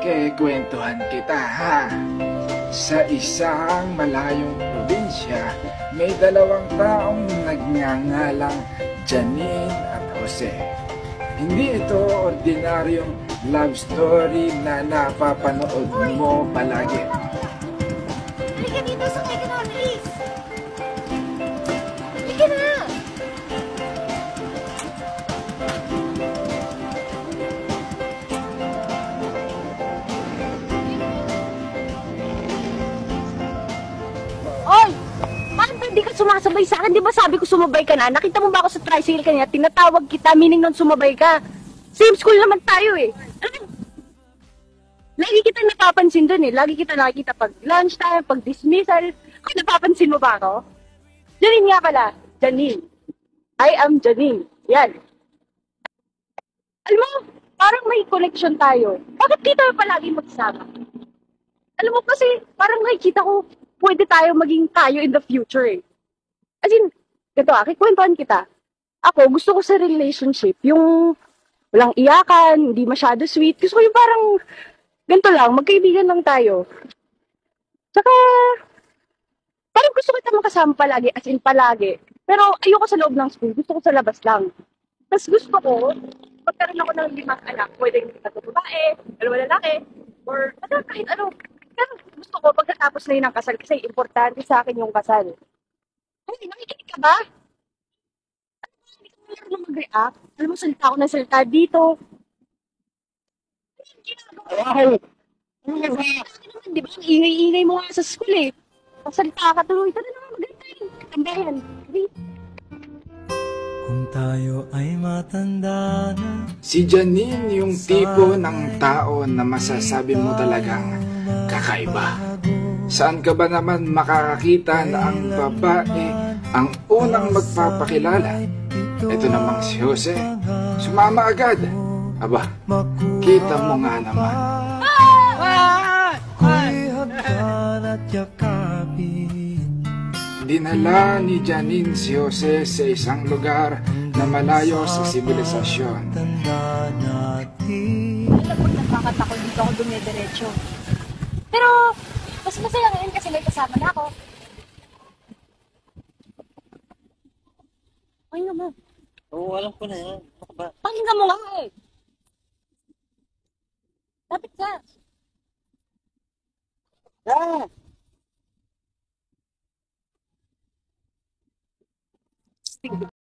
Kikwentuhan kita ha. Sa isang malayong probinsya, may dalawang taong nagngangalang Janine at Jose. Hindi ito ordinaryong love story na napapanood mo palagi. Halika dito sa may kanolis! Halika na! Oy! Paano ba hindi ka sumasabay sa akin? Di ba sabi ko sumabay ka na? Nakita mo ba ako sa tricycle kanina? Tinatawag kita, meaning nun sumabay ka. Same school naman tayo eh. Lagi kita napapansin dun eh. Lagi kita nakikita pag lunchtime, pag dismissal. Ay, napapansin mo ba ako? Janine nga pala. Janine. I am Janine. Yan. Alam mo, parang may connection tayo. Bakit di tayo palagi magsama? Alam mo kasi, parang nakikita ko, pwede tayo maging tayo in the future eh. As in, ganito kikwentuhan kita. Ako, gusto ko sa relationship, yung walang iyakan, hindi masyado sweet. Gusto ko yung parang, ganito lang, magkaibigan lang tayo. Tsaka, parang gusto kita makasama palagi, as in palagi. Pero ayoko sa loob ng school, gusto ko sa labas lang. Tapos gusto ko, pagkaroon ako ng 5 anak, pwede yung 3 babae, 2 lalaki, or kahit ano. Pero gusto ko pagkatapos na yun ang kasal kasi importante sa akin yung kasal. Ay, nakikinig ka ba? Ano ba? Hindi ka marunong mag-react. Alam mo, salita ako ng salita dito. Ano yung ginagawa? Wow! Ano ba? Naman, di ba? Ang ingay-ingay mo nga sa school eh. Salita ka tuloy. Tara naman, maganda yun. Tambayan. Kung tayo ay matanda na. Si Janine yung tipo ng tao na masasabi mo talagang kakaiba. Saan ka ba naman makakakita na ang babae ang unang magpapakilala? Ito namang si Jose. Sumama agad. Aba, kita mo nga naman. Ako'y hagdan at yakapin. Dinala ni Janine si Jose sa isang lugar na malayo sa sibilisasyon. Tanda natin. Alam mo, nakakatakot dito ako dumidiretso. Pero, mas masaya ngayon kasi may kasama na ako. Pakinggan mo. Oo, alam ko na yan. Ano ba? Pakinggan mo nga eh. Lapit ka. Ah!